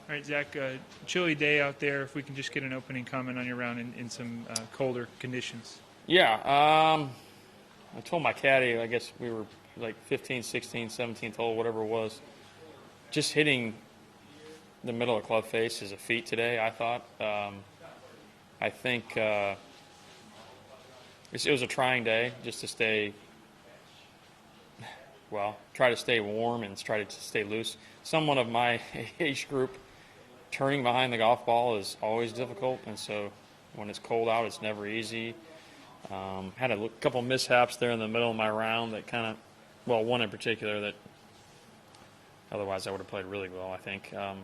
All right, Zach, chilly day out there. If we can just get an opening comment on your round in some colder conditions. Yeah, I told my caddy, I guess we were like 15, 16, 17th hole, whatever it was. Just hitting the middle of club face is a feat today, I thought. I think it was a trying day just to stay, well, try to stay warm and try to stay loose. Someone of my age group, turning behind the golf ball is always difficult, and so when it's cold out, it's never easy. Had a couple mishaps there in the middle of my round that kind of, well, one in particular that otherwise I would have played really well, I think. I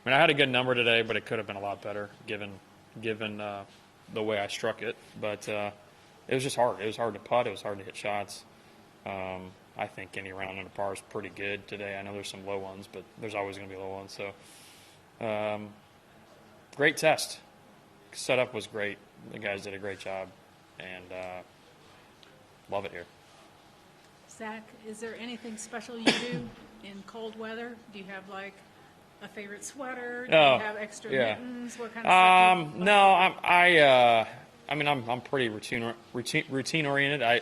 mean, I had a good number today, but it could have been a lot better given the way I struck it. But it was just hard. It was hard to putt. It was hard to hit shots. I think any round in a par is pretty good today. I know there's some low ones, but there's always going to be low ones. So great test. Setup was great. The guys did a great job, and love it here. Zach, is there anything special you do in cold weather? Do you have like a favorite sweater? Do you have extra mittens? What kind of stuff? No, I mean I'm pretty routine oriented.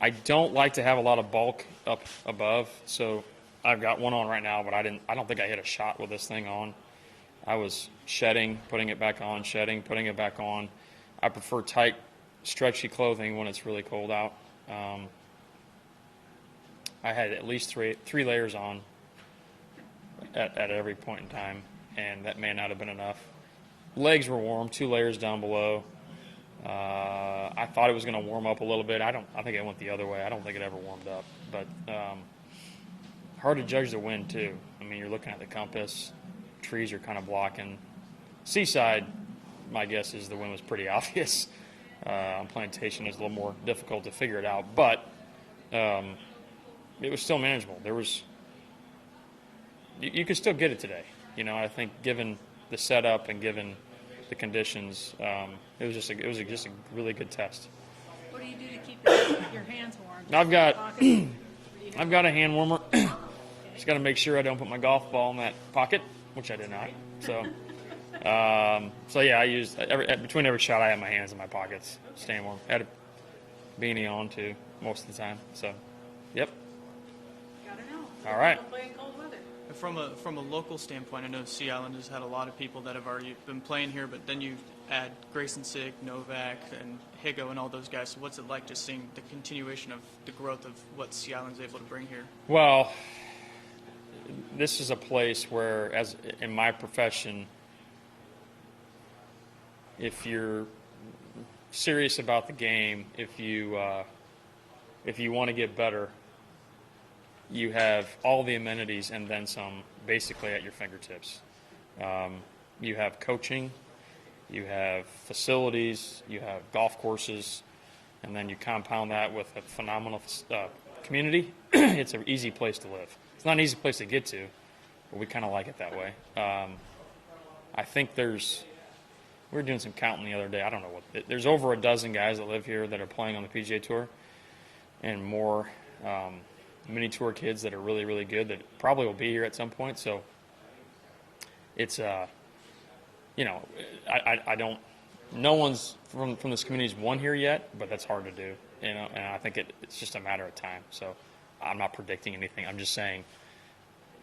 I don't like to have a lot of bulk up above, so I've got one on right now, but I don't think I hit a shot with this thing on. I was shedding, putting it back on, shedding, putting it back on. I prefer tight, stretchy clothing when it's really cold out. I had at least three layers on at every point in time, and that may not have been enough. Legs were warm, 2 layers down below. I thought it was going to warm up a little bit. I think it went the other way. I don't think it ever warmed up. But hard to judge the wind too. I mean, you're looking at the compass. Trees are kind of blocking. Seaside, my guess is the wind was pretty obvious. On Plantation, it's a little more difficult to figure it out, but it was still manageable. You could still get it today. You know, I think given the setup and given the conditions, it was just a really good test. What do you do to keep your hands warm? I've got a hand warmer. Just got to make sure I don't put my golf ball in that pocket, which I did not. So, yeah, I used between every shot I had my hands in my pockets, staying warm. I had a beanie on too most of the time. So, yep. Gotta know. All right. Play in cold weather. From a local standpoint, I know Sea Island has had a lot of people that have already been playing here, but then you add Grayson Sick, Novak, and Higo, and all those guys. So what's it like just seeing the continuation of the growth of what Sea Island's able to bring here? Well, this is a place where, as in my profession, if you're serious about the game, if you want to get better, you have all the amenities and then some basically at your fingertips. You have coaching, you have facilities, you have golf courses, and then you compound that with a phenomenal community. It's an easy place to live. It's not an easy place to get to, but we kind of like it that way. I think we were doing some counting the other day. I don't know there's over a dozen guys that live here that are playing on the PGA Tour, and more mini tour kids that are really, really good that probably will be here at some point. So it's, you know, I don't, no one's from this community's won here yet, but that's hard to do, you know, and I think it's just a matter of time. So I'm not predicting anything. I'm just saying,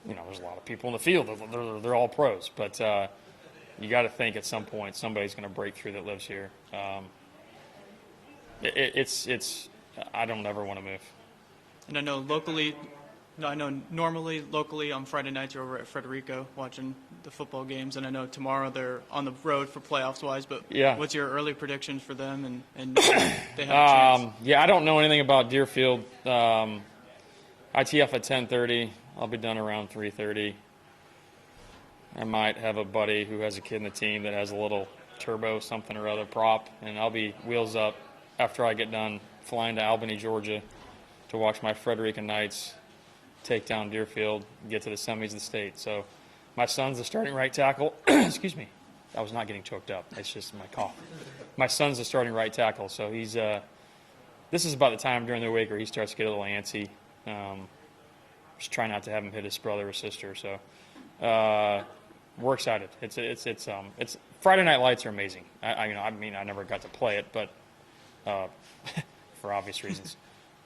you know, there's a lot of people in the field. They're all pros, but you got to think at some point somebody's going to break through that lives here. I don't ever want to move. And I know normally locally on Friday nights you're over at Frederico watching the football games, and I know tomorrow they're on the road for playoffs-wise, but yeah. What's your early predictions for them and they have a chance? Yeah, I don't know anything about Deerfield. I tee off at 10:30. I'll be done around 3:30. I might have a buddy who has a kid in the team that has a little turbo something or other prop, and I'll be wheels up after I get done flying to Albany, Georgia, to watch my Frederica Knights take down Deerfield and get to the semis of the state. So my son's the starting right tackle. Excuse me. I was not getting choked up. It's just my cough. My son's the starting right tackle, so he's this is about the time during the week where he starts to get a little antsy. Just try not to have him hit his brother or sister. So We're excited. It's Friday Night Lights are amazing. I mean, I never got to play it, but for obvious reasons.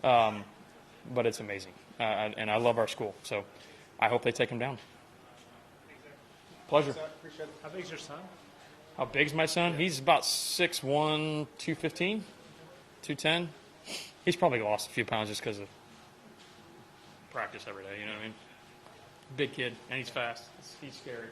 But it's amazing, and I love our school. So I hope they take them down. Pleasure. How big's your son? How big's my son? He's about 6'1", 215, 210. He's probably lost a few pounds just because of practice every day. You know what I mean? Big kid, and he's fast. He's scary.